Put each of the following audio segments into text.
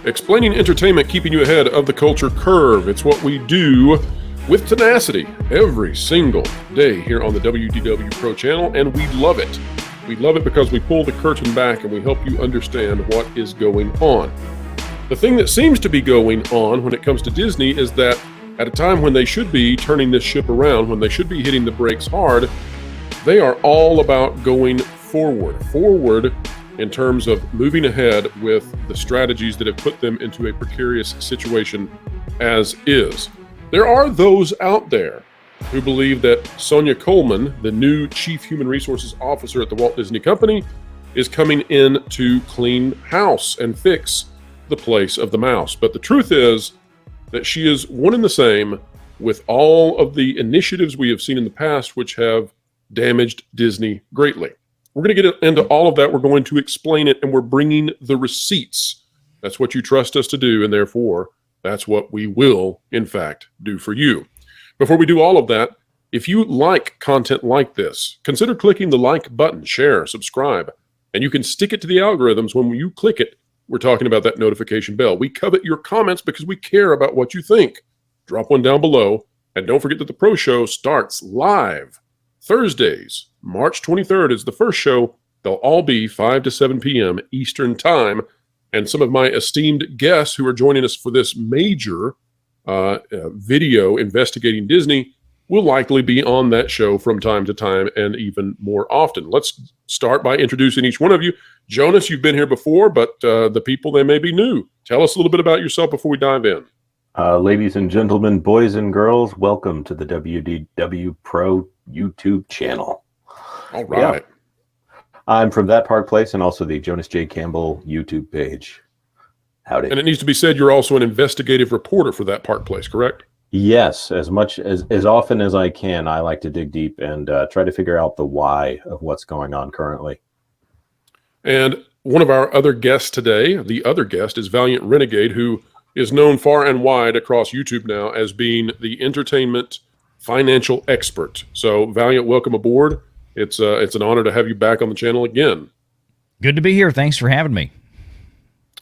Explaining entertainment, keeping you ahead of the culture curve. It's what we do with tenacity every single day here on the WDW Pro channel, and we love it. We love it because we pull the curtain back and we help you understand what is going on. The thing that seems to be going on when it comes to Disney is that at a time when they should be turning this ship around, when they should be hitting the brakes hard, they are all about going forward in terms of moving ahead with the strategies that have put them into a precarious situation as is. There are those out there who believe that Sonia Coleman, the new Chief Human Resources Officer at the Walt Disney Company, is coming in to clean house and fix the place of the mouse. But the truth is that she is one and the same with all of the initiatives we have seen in the past which have damaged Disney greatly. We're going to get into all of that. We're going to explain it, and we're bringing the receipts. That's what you trust us to do, and therefore, that's what we will, in fact, do for you. Before we do all of that, if you like content like this, consider clicking the like button, share, subscribe, and you can stick it to the algorithms. When you click it, we're talking about that notification bell. We covet your comments because we care about what you think. Drop one down below, and don't forget that the Pro Show starts live Thursdays. March 23rd is the first show. They'll all be 5 to 7 p.m. Eastern Time. And some of my esteemed guests who are joining us for this major video investigating Disney will likely be on that show from time to time and even more often. Let's start by introducing each one of you. Jonas, you've been here before, but the people, they may be new. Tell us a little bit about yourself before we dive in. Ladies and gentlemen, boys and girls, welcome to the WDW Pro YouTube channel. All right. Yeah. I'm from That Park Place and also the Jonas J. Campbell YouTube page. Howdy. And it needs to be said, you're also an investigative reporter for That Park Place, correct? Yes, as often as I can, I like to dig deep and try to figure out the why of what's going on currently. And one of our other guests today, the other guest is Valiant Renegade, who is known far and wide across YouTube now as being the entertainment financial expert. So Valiant, welcome aboard. It's an honor to have you back on the channel again. Good to be here. Thanks for having me.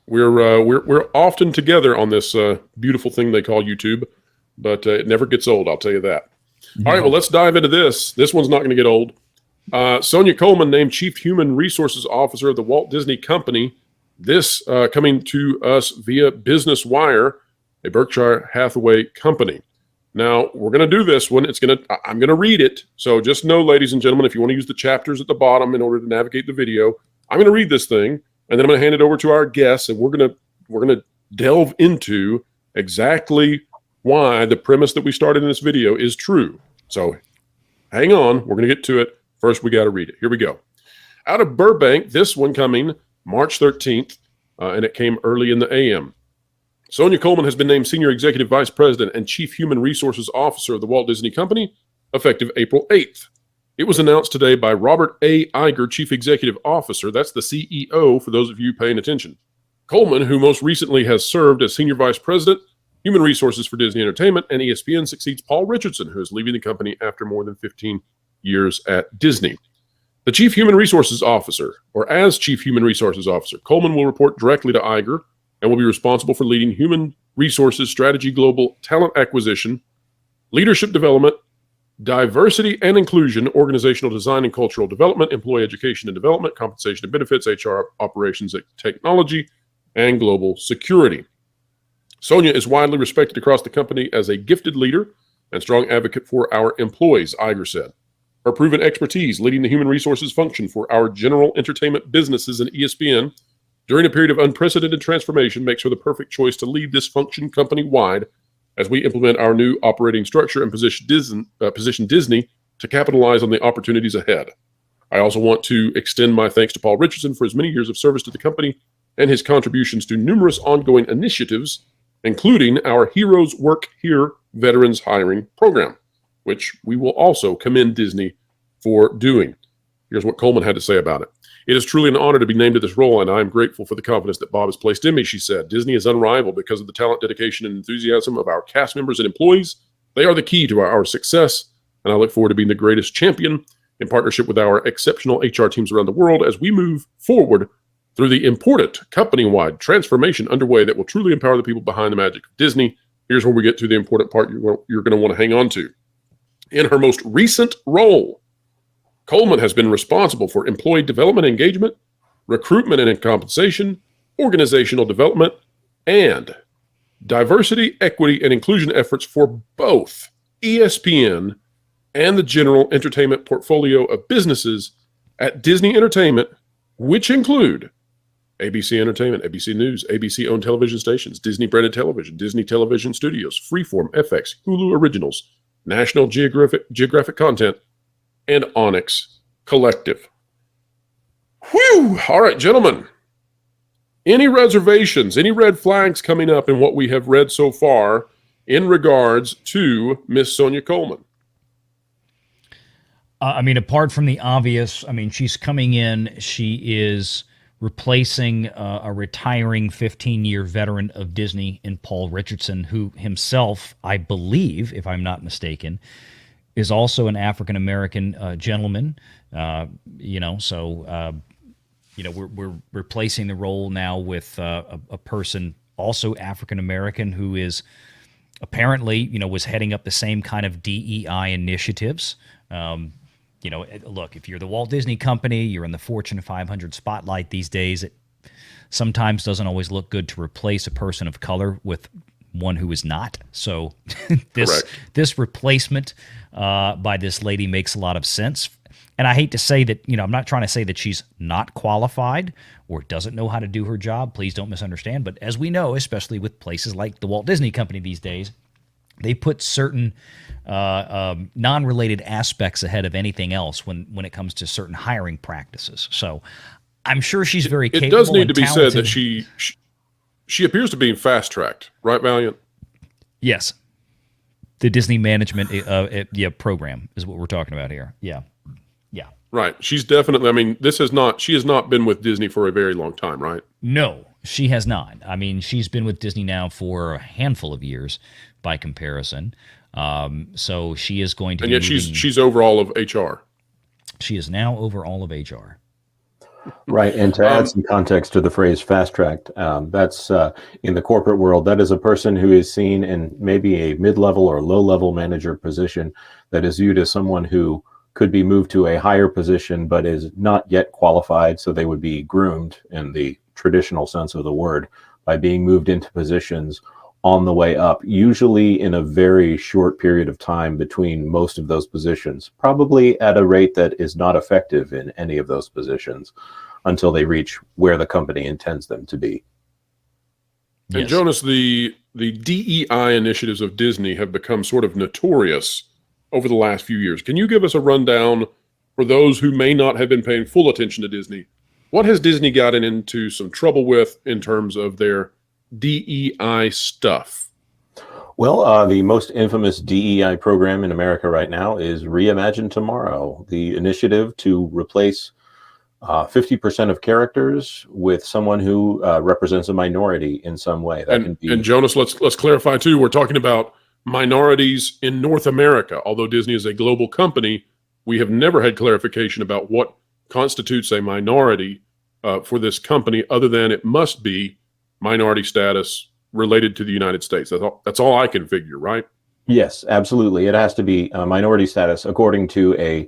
We're often together on this beautiful thing they call YouTube, but it never gets old, I'll tell you that. All right, well, let's dive into this. This one's not going to get old. Sonia Coleman named Chief Human Resources Officer of the Walt Disney Company. This coming to us via Business Wire, a Berkshire Hathaway company. Now, we're going to do this one. I'm going to read it. So just know, ladies and gentlemen, if you want to use the chapters at the bottom in order to navigate the video, I'm going to read this thing, and then I'm going to hand it over to our guests, and we're going to delve into exactly why the premise that we started in this video is true. So hang on. We're going to get to it. First, we got to read it. Here we go. Out of Burbank, this one coming March 13th, and it came early in the AM. Sonia Coleman has been named Senior Executive Vice President and Chief Human Resources Officer of the Walt Disney Company, effective April 8th. It was announced today by Robert A. Iger, Chief Executive Officer. That's the CEO, for those of you paying attention. Coleman, who most recently has served as Senior Vice President, Human Resources for Disney Entertainment and ESPN, succeeds Paul Richardson, who is leaving the company after more than 15 years at Disney. The Chief Human Resources Officer, or as Chief Human Resources Officer, Coleman will report directly to Iger and will be responsible for leading human resources strategy, global talent acquisition, leadership development, diversity and inclusion, organizational design and cultural development, employee education and development, compensation and benefits, HR operations and technology, and global security. Sonia is widely respected across the company as a gifted leader and strong advocate for our employees, Iger said. Her proven expertise leading the human resources function for our general entertainment businesses and ESPN during a period of unprecedented transformation makes her the perfect choice to lead this function company-wide as we implement our new operating structure and position Disney to capitalize on the opportunities ahead. I also want to extend my thanks to Paul Richardson for his many years of service to the company and his contributions to numerous ongoing initiatives, including our Heroes Work Here Veterans Hiring Program, which we will also commend Disney for doing. Here's what Coleman had to say about it. It is truly an honor to be named to this role, and I am grateful for the confidence that Bob has placed in me, she said. Disney is unrivaled because of the talent, dedication, and enthusiasm of our cast members and employees. They are the key to our success, and I look forward to being the greatest champion in partnership with our exceptional HR teams around the world as we move forward through the important company-wide transformation underway that will truly empower the people behind the magic of Disney. Here's where we get to the important part you're going to want to hang on to. In her most recent role, Coleman has been responsible for employee development and engagement, recruitment and compensation, organizational development, and diversity, equity, and inclusion efforts for both ESPN and the general entertainment portfolio of businesses at Disney Entertainment, which include ABC Entertainment, ABC News, ABC-owned television stations, Disney-branded television, Disney Television Studios, Freeform, FX, Hulu Originals, National Geographic Content, and Onyx Collective. Whew! All right, gentlemen. Any reservations, any red flags coming up in what we have read so far in regards to Miss Sonia Coleman? Apart from the obvious, she's coming in, she is replacing a retiring 15-year veteran of Disney in Paul Richardson, who himself, I believe, if I'm not mistaken, is also an African-American gentleman. We're replacing the role now with a person also African-American who is apparently, was heading up the same kind of DEI initiatives. Look, if you're the Walt Disney Company, you're in the Fortune 500 spotlight these days. It sometimes doesn't always look good to replace a person of color with one who is not. So this replacement by this lady makes a lot of sense. And I hate to say that, I'm not trying to say that she's not qualified or doesn't know how to do her job. Please don't misunderstand. But as we know, especially with places like the Walt Disney Company these days, they put certain non-related aspects ahead of anything else when it comes to certain hiring practices. So I'm sure she's very capable. It does need to be talented. said that she appears to be fast-tracked, right, Valiant? Yes. The Disney management program is what we're talking about here. Yeah. Right. She's definitely, she has not been with Disney for a very long time, right? No, she has not. She's been with Disney now for a handful of years by comparison. So she is going to and yet she's over all of HR. She is now over all of HR. Right, and to add some context to the phrase fast-tracked, that's in the corporate world, that is a person who is seen in maybe a mid-level or low-level manager position that is viewed as someone who could be moved to a higher position but is not yet qualified, so they would be groomed in the traditional sense of the word by being moved into positions on the way up, usually in a very short period of time between most of those positions, probably at a rate that is not effective in any of those positions until they reach where the company intends them to be. And Yes. Jonas, the DEI initiatives of Disney have become sort of notorious over the last few years. Can you give us a rundown for those who may not have been paying full attention to Disney? What has Disney gotten into some trouble with in terms of their DEI stuff? Well, the most infamous DEI program in America right now is Reimagine Tomorrow, the initiative to replace 50% of characters with someone who represents a minority in some way. And Jonas, let's clarify too. We're talking about minorities in North America. Although Disney is a global company, we have never had clarification about what constitutes a minority for this company, other than it must be minority status related to the United States. That's all I can figure, right? Yes, absolutely. It has to be minority status according to a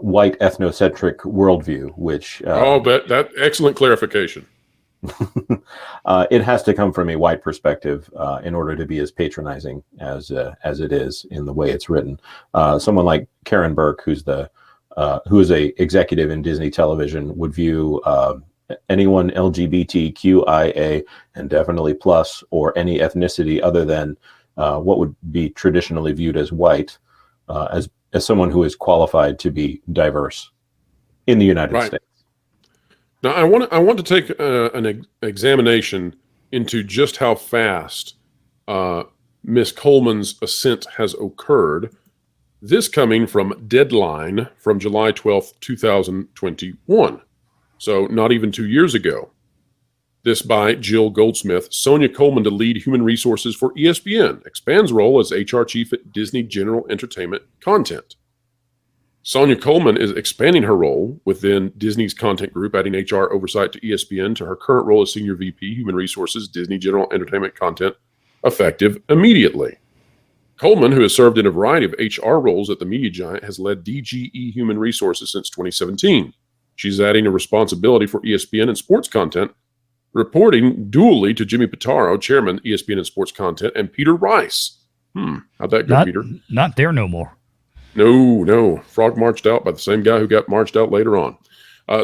white ethnocentric worldview, which that excellent clarification. It has to come from a white perspective in order to be as patronizing as it is in the way it's written. Someone like Karen Burke, who is a executive in Disney Television, would view anyone LGBTQIA and definitely plus, or any ethnicity other than what would be traditionally viewed as white, as someone who is qualified to be diverse in the United States. Now, I want to take an examination into just how fast Miss Coleman's ascent has occurred. This coming from Deadline from July 12th, 2021. So not even 2 years ago. This by Jill Goldsmith. Sonia Coleman to lead human resources for ESPN. Expands role as HR chief at Disney General Entertainment Content. Sonia Coleman is expanding her role within Disney's content group, adding HR oversight to ESPN to her current role as Senior VP, Human Resources, Disney General Entertainment Content, effective immediately. Coleman, who has served in a variety of HR roles at the media giant, has led DGE Human Resources since 2017. She's adding a responsibility for ESPN and sports content, reporting dually to Jimmy Pitaro, Chairman, ESPN and Sports Content, and Peter Rice. How'd that go, Peter? Not there no more. No. Frog marched out by the same guy who got marched out later on.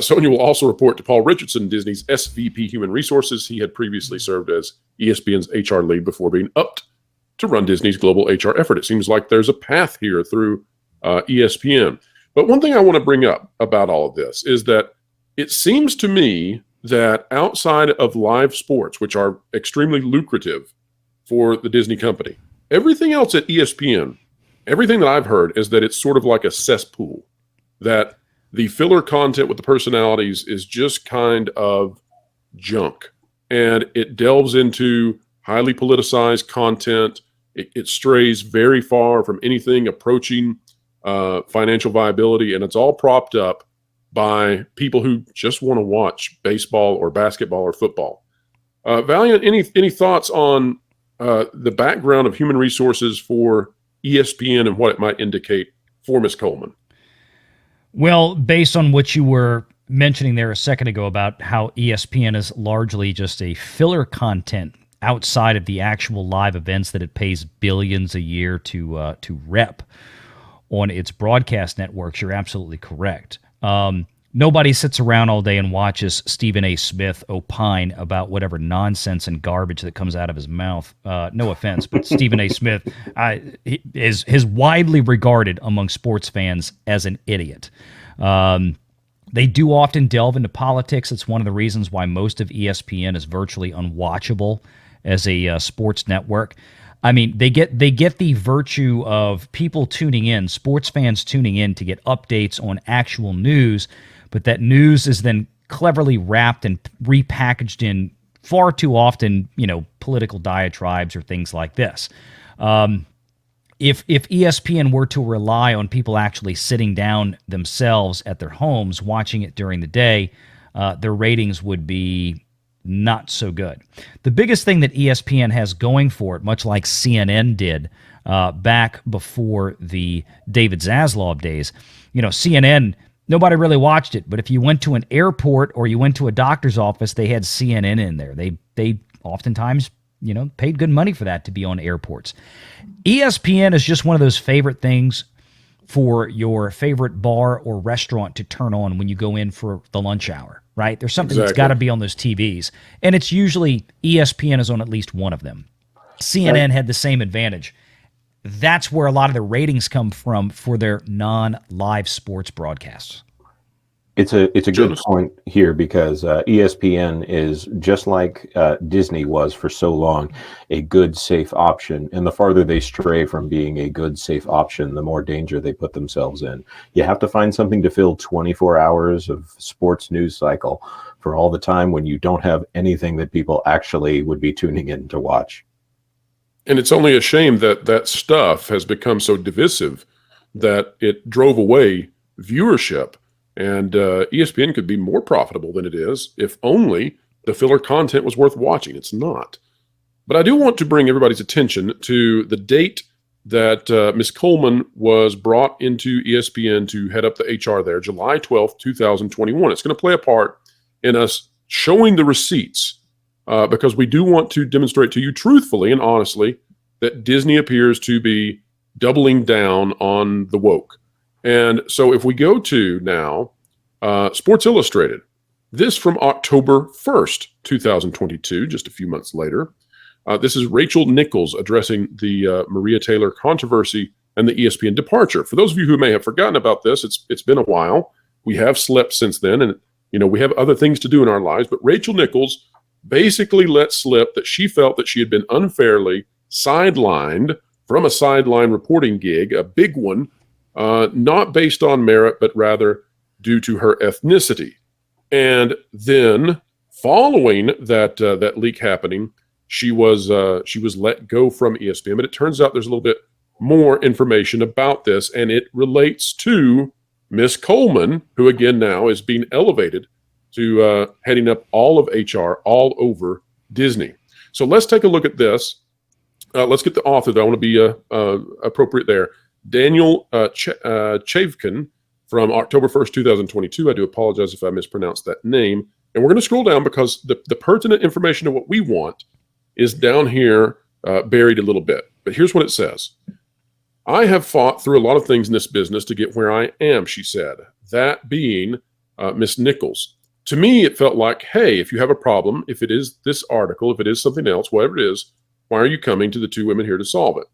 Sonia will also report to Paul Richardson, Disney's SVP Human Resources. He had previously served as ESPN's HR lead before being upped to run Disney's global HR effort. It seems like there's a path here through ESPN. But one thing I want to bring up about all of this is that it seems to me that outside of live sports, which are extremely lucrative for the Disney company, everything else at ESPN, everything that I've heard is that it's sort of like a cesspool, that the filler content with the personalities is just kind of junk. And it delves into highly politicized content. It strays very far from anything approaching financial viability, and it's all propped up by people who just want to watch baseball or basketball or football. Valiant, any thoughts on the background of human resources for ESPN and what it might indicate for Ms. Coleman? Well, based on what you were mentioning there a second ago about how ESPN is largely just a filler content outside of the actual live events that it pays billions a year to rep on its broadcast networks, you're absolutely correct. Nobody sits around all day and watches Stephen A. Smith opine about whatever nonsense and garbage that comes out of his mouth. No offense, but Stephen A. Smith is widely regarded among sports fans as an idiot. They do often delve into politics. It's one of the reasons why most of ESPN is virtually unwatchable as a sports network. I mean, they get the virtue of people tuning in, sports fans tuning in to get updates on actual news, but that news is then cleverly wrapped and repackaged in far too often, political diatribes or things like this. If ESPN were to rely on people actually sitting down themselves at their homes watching it during the day, their ratings would be not so good. The biggest thing that ESPN has going for it, much like CNN did back before the David Zaslav days, CNN, nobody really watched it, but if you went to an airport or you went to a doctor's office, they had CNN in there. They oftentimes, paid good money for that to be on airports. ESPN is just one of those favorite things for your favorite bar or restaurant to turn on when you go in for the lunch hour, right? There's something that's got to be on those TVs. And it's usually ESPN is on at least one of them. CNN had the same advantage. That's where a lot of the ratings come from for their non-live sports broadcasts. It's a good point here because ESPN is just like Disney was for so long, a good, safe option. And the farther they stray from being a good, safe option, the more danger they put themselves in. You have to find something to fill 24 hours of sports news cycle for all the time when you don't have anything that people actually would be tuning in to watch. And it's only a shame that that stuff has become so divisive that it drove away viewership. And ESPN could be more profitable than it is if only the filler content was worth watching. It's not. But I do want to bring everybody's attention to the date that Ms. Coleman was brought into ESPN to head up the HR there, July 12th, 2021. It's going to play a part in us showing the receipts because we do want to demonstrate to you truthfully and honestly that Disney appears to be doubling down on the woke. And so if we go to now Sports Illustrated, this from October 1st, 2022, just a few months later, this is Rachel Nichols addressing the Maria Taylor controversy and the ESPN departure. For those of you who may have forgotten about this, it's been a while. We have slept since then, and we have other things to do in our lives. But Rachel Nichols basically let slip that she felt that she had been unfairly sidelined from a sideline reporting gig, a big one, not based on merit, but rather due to her ethnicity. And then, following that leak happening, she was let go from ESPN. But it turns out there's a little bit more information about this, and it relates to Miss Coleman, who again now is being elevated to heading up all of HR all over Disney. So let's take a look at this. Let's get the author, though. I want to be appropriate there. Daniel Chavkin from October 1st, 2022. I do apologize if I mispronounced that name. And we're going to scroll down because the pertinent information of what we want is down here buried a little bit. But here's what it says. I have fought through a lot of things in this business to get where I am, she said. That being Miss Nichols. To me, it felt like, hey, if you have a problem, if it is this article, if it is something else, whatever it is, why are you coming to the two women here to solve it?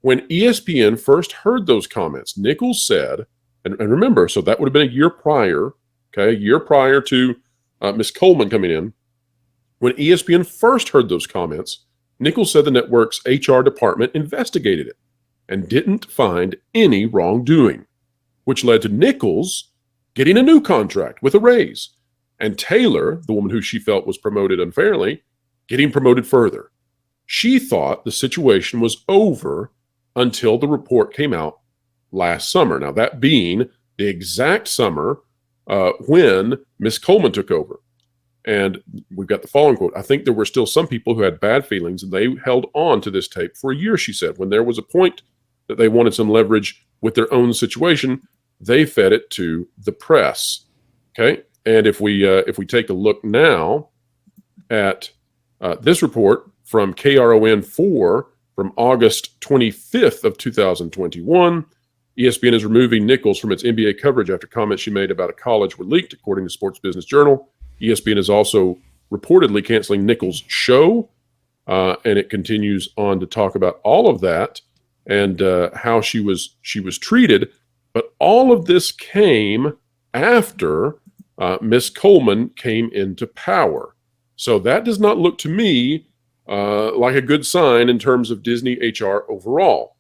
When ESPN first heard those comments, Nichols said, and remember, so that would have been a year prior, okay, a year prior to Miss Coleman coming in. When ESPN first heard those comments, Nichols said the network's HR department investigated it and didn't find any wrongdoing, which led to Nichols getting a new contract with a raise, and Taylor, the woman who she felt was promoted unfairly, getting promoted further. She thought the situation was over until the report came out last summer. Now, that being the exact summer when Miss Coleman took over. And we've got the following quote. I think there were still some people who had bad feelings, and they held on to this tape for a year, she said. When there was a point that they wanted some leverage with their own situation, they fed it to the press. Okay? And if we take a look now at this report from KRON4 from August 25th of 2021, ESPN is removing Nichols from its NBA coverage after comments she made about a college were leaked, according to Sports Business Journal. ESPN is also reportedly canceling Nichols' show, and it continues on to talk about all of that and how she was treated. But all of this came after Miss Coleman came into power. So that does not look to me like a good sign in terms of Disney HR overall.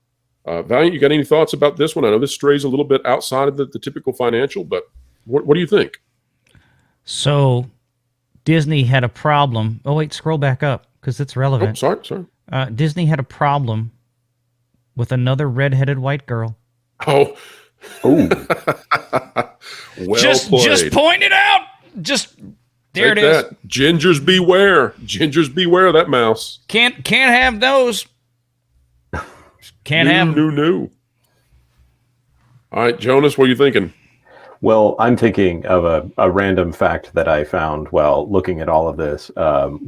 Valiant, you got any thoughts about this one? I know this strays a little bit outside of the typical financial, but what do you think? So Disney had a problem. Oh, wait, scroll back up because it's relevant. Oh, sorry. Disney had a problem with another redheaded white girl. Oh. Oh. Well just point it out. Just there Take it is. that. Gingers beware. Gingers beware of that mouse. Can't have those. Can't have them. No. All right, Jonas, what are you thinking? Well, I'm thinking of a random fact that I found while looking at all of this.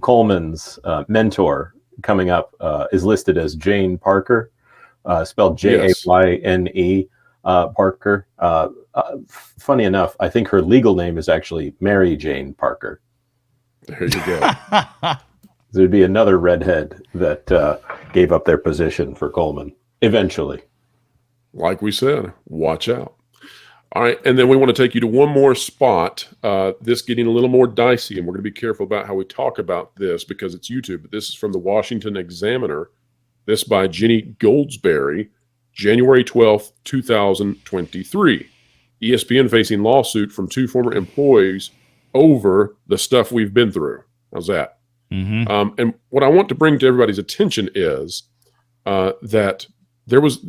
Coleman's mentor coming up is listed as Jane Parker, spelled Jayne Parker. Funny enough, I think her legal name is actually Mary Jane Parker. There you go. There'd be another redhead that gave up their position for Coleman eventually. Like we said, watch out. All right, and then we want to take you to one more spot, this getting a little more dicey, and we're going to be careful about how we talk about this because it's YouTube, but this is from the Washington Examiner, this by Jenny Goldsberry, January 12th, 2023. ESPN facing lawsuit from two former employees over the stuff we've been through. How's that? Mm-hmm. And what I want to bring to everybody's attention is that there was,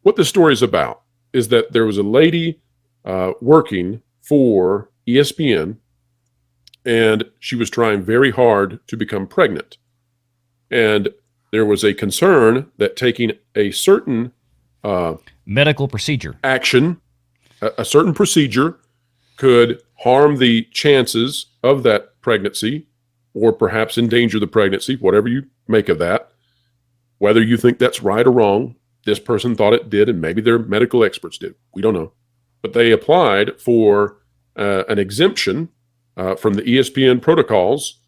what this story is about is that there was a lady working for ESPN, and she was trying very hard to become pregnant. And there was a concern that taking a certain medical procedure action, a certain procedure could harm the chances of that pregnancy or perhaps endanger the pregnancy, whatever you make of that. Whether you think that's right or wrong, this person thought it did, and maybe their medical experts did. We don't know. But they applied for an exemption from the ESPN protocols,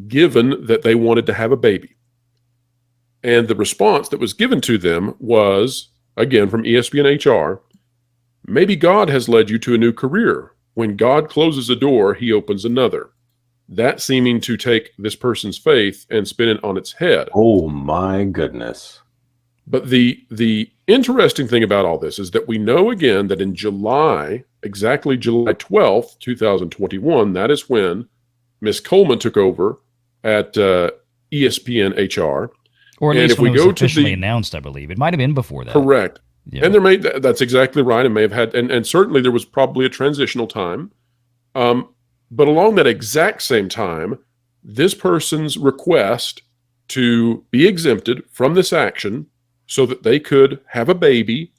given that they wanted to have a baby. And the response that was given to them was, again, from ESPN HR, maybe God has led you to a new career. When God closes a door, he opens another. That seeming to take this person's faith and spin it on its head. Oh, my goodness. But the interesting thing about all this is that we know again that in July, exactly July 12th, 2021, that is when Miss Coleman took over at ESPN HR. or at And least if when we it was go to officially the- announced, I believe. It might have been before that. Correct. Yeah. And that's exactly right. And may have had, and certainly there was probably a transitional time. But along that exact same time, this person's request to be exempted from this action so that they could have a baby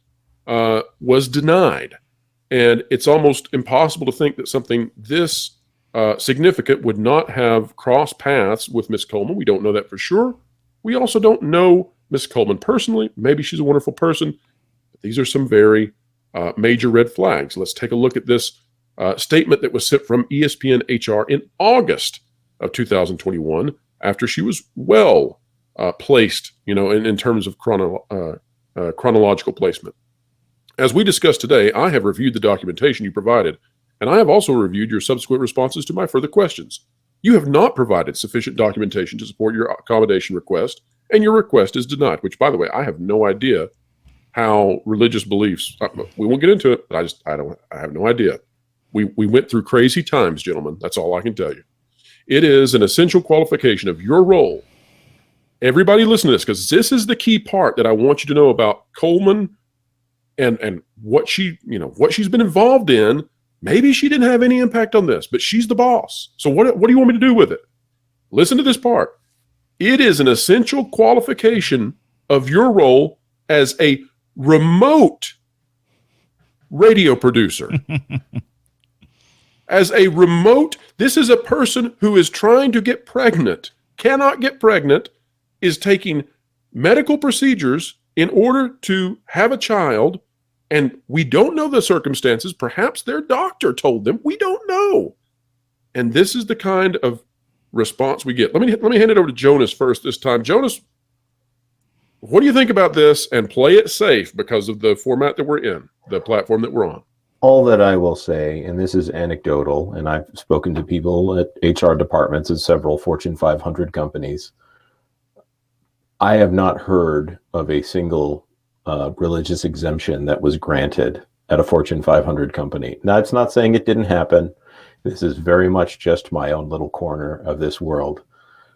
was denied. And it's almost impossible to think that something this significant would not have crossed paths with Miss Coleman. We don't know that for sure. We also don't know Miss Coleman personally. Maybe she's a wonderful person. But these are some very major red flags. Let's take a look at this statement that was sent from ESPN HR in August of 2021 after she was well placed, in terms of chronological placement. As we discussed today, I have reviewed the documentation you provided, and I have also reviewed your subsequent responses to my further questions. You have not provided sufficient documentation to support your accommodation request, and your request is denied, which, by the way, I have no idea how religious beliefs, we won't get into it, but I have no idea. We went through crazy times, gentlemen. That's all I can tell you. It is an essential qualification of your role. Everybody listen to this, because this is the key part that I want you to know about Coleman and what she's been involved in. Maybe she didn't have any impact on this, but she's the boss. So what do you want me to do with it? Listen to this part. It is an essential qualification of your role as a remote radio producer. This is a person who is trying to get pregnant, cannot get pregnant, is taking medical procedures in order to have a child, and we don't know the circumstances. Perhaps their doctor told them. We don't know. And this is the kind of response we get. Let me hand it over to Jonas first this time. Jonas, what do you think about this? And play it safe because of the format that we're in, the platform that we're on. All that I will say, and this is anecdotal, and I've spoken to people at HR departments at several Fortune 500 companies. I have not heard of a single religious exemption that was granted at a Fortune 500 company. Now, it's not saying it didn't happen. This is very much just my own little corner of this world.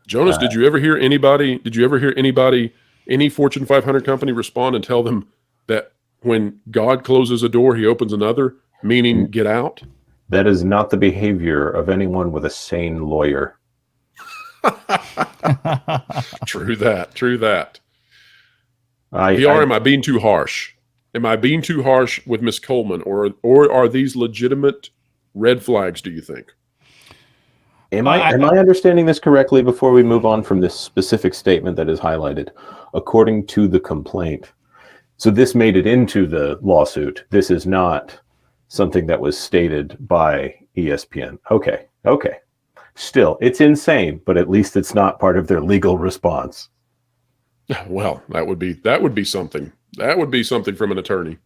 Jonas, did you ever hear anybody, any Fortune 500 company respond and tell them that when God closes a door, he opens another, meaning get out? That is not the behavior of anyone with a sane lawyer. True that. VR, am I being too harsh? Am I being too harsh with Miss Coleman, or are these legitimate red flags, do you think? Am I understanding this correctly before we move on from this specific statement that is highlighted? According to the complaint, so this made it into the lawsuit. This is not something that was stated by ESPN. Okay. Still, it's insane, but at least it's not part of their legal response. Well, that would be something. That would be something from an attorney.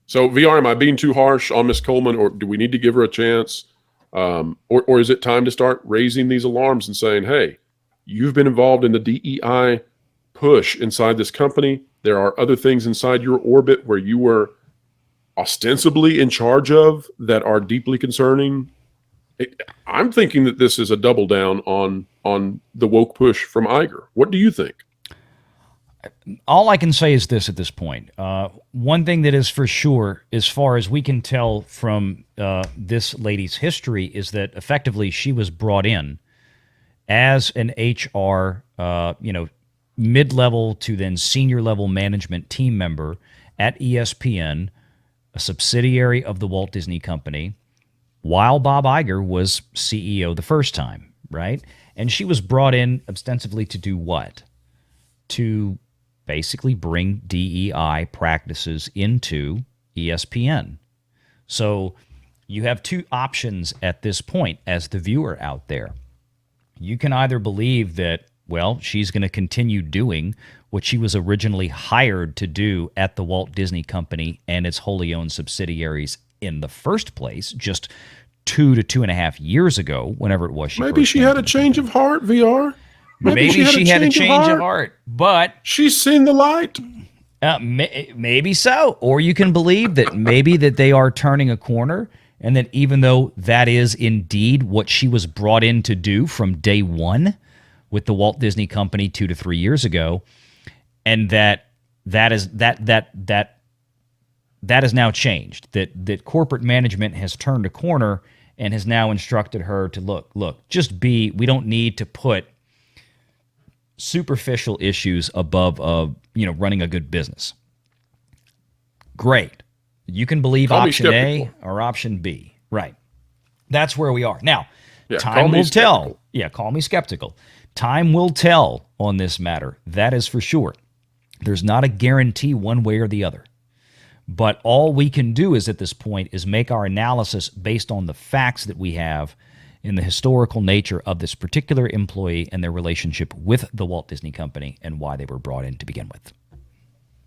So, VR, am I being too harsh on Miss Coleman, or do we need to give her a chance? Or is it time to start raising these alarms and saying, hey, you've been involved in the DEI push inside this company. There are other things inside your orbit where you were ostensibly in charge of that are deeply concerning. I'm thinking that this is a double down on the woke push from Iger. What do you think? All I can say is this at this point. One thing that is for sure, as far as we can tell from this lady's history, is that effectively she was brought in as an HR, mid-level to then senior-level management team member at ESPN, a subsidiary of the Walt Disney Company, while Bob Iger was CEO the first time, right? And she was brought in ostensibly to do what? To basically bring DEI practices into ESPN. So you have two options at this point as the viewer out there. You can either believe that, well, she's going to continue doing what she was originally hired to do at the Walt Disney Company and its wholly owned subsidiaries in the first place, just 2 to 2.5 years ago, whenever it was. Maybe she had a change of heart, VR. Maybe she had a change of heart, but she's seen the light. Maybe so. Or you can believe that maybe that they are turning a corner, and that even though that is indeed what she was brought in to do from day one with the Walt Disney Company 2 to 3 years ago, and that that has now changed. That corporate management has turned a corner and has now instructed her to look, we don't need to put superficial issues above running a good business. Great. You can believe option A or option B. Right. That's where we are. Now, time will tell. Yeah, call me skeptical. Time will tell on this matter. That is for sure. There's not a guarantee one way or the other. But all we can do is at this point is make our analysis based on the facts that we have in the historical nature of this particular employee and their relationship with the Walt Disney Company and why they were brought in to begin with.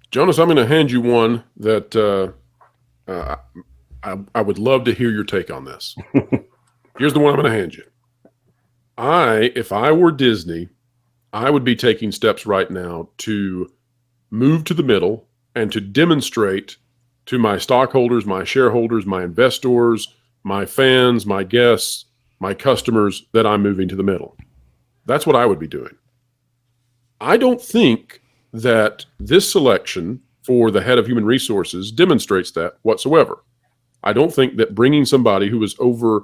Jonas, I'm going to hand you one that I would love to hear your take on this. Here's the one I'm going to hand you. If I were Disney, I would be taking steps right now to move to the middle and to demonstrate to my stockholders, my shareholders, my investors, my fans, my guests, my customers that I'm moving to the middle. That's what I would be doing. I don't think that this selection for the head of human resources demonstrates that whatsoever. I don't think that bringing somebody who is over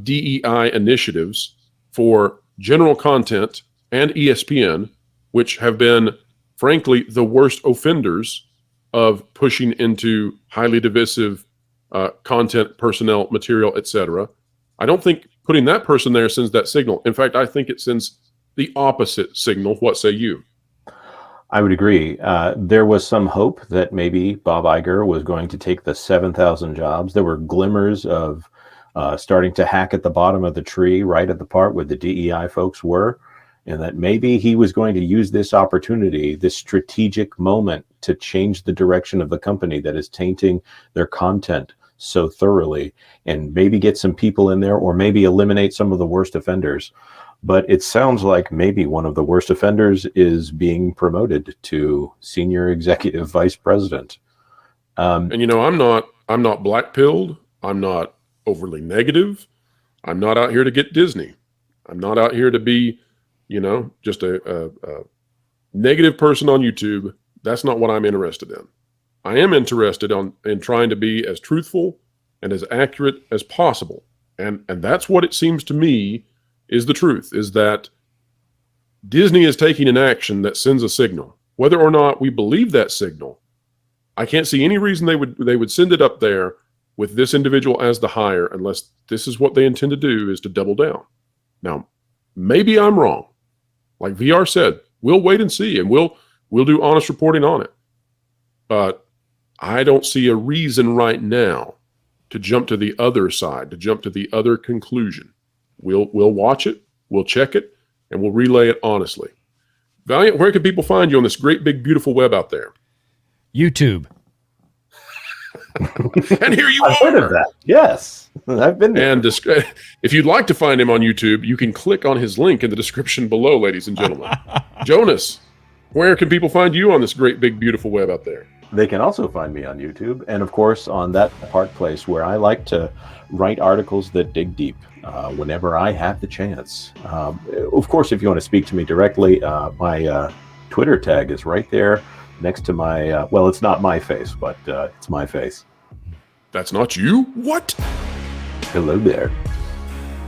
DEI initiatives for general content and ESPN, which have been, frankly, the worst offenders of pushing into highly divisive content, personnel, material, etc. I don't think putting that person there sends that signal. In fact, I think it sends the opposite signal. What say you? I would agree. There was some hope that maybe Bob Iger was going to take the 7,000 jobs. There were glimmers of starting to hack at the bottom of the tree, right at the part where the DEI folks were, and that maybe he was going to use this opportunity, this strategic moment, to change the direction of the company that is tainting their content so thoroughly, and maybe get some people in there, or maybe eliminate some of the worst offenders. But it sounds like maybe one of the worst offenders is being promoted to senior executive vice president. And I'm not black-pilled. I'm not overly negative. I'm not out here to get Disney. I'm not out here to be, just a negative person on YouTube. That's not what I'm interested in. I am interested in trying to be as truthful and as accurate as possible. And that's what it seems to me is the truth, is that Disney is taking an action that sends a signal. Whether or not we believe that signal, I can't see any reason they would send it up there with this individual as the hire, unless this is what they intend to do, is to double down. Now, maybe I'm wrong. Like VR said, we'll wait and see, and we'll do honest reporting on it. But I don't see a reason right now to jump to the other side, to jump to the other conclusion. We'll watch it, we'll check it, and we'll relay it honestly. Valiant, where can people find you on this great, big, beautiful web out there? YouTube. And here you I've heard of that. Yes, I've been there. And if you'd like to find him on YouTube, you can click on his link in the description below, ladies and gentlemen. Jonas, where can people find you on this great, big, beautiful web out there? They can also find me on YouTube, and of course on that Park Place, where I like to write articles that dig deep whenever I have the chance. Of course, if you want to speak to me directly, my Twitter tag is right there next to my, well, it's not my face, but it's my face. That's not you? What? Hello there.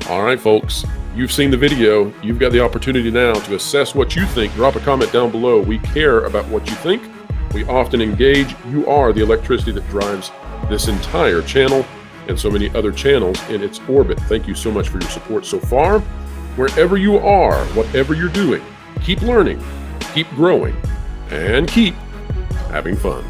All right, folks. You've seen the video. You've got the opportunity now to assess what you think. Drop a comment down below. We care about what you think. We often engage. You are the electricity that drives this entire channel and so many other channels in its orbit. Thank you so much for your support so far. Wherever you are, whatever you're doing, keep learning, keep growing, and keep having fun.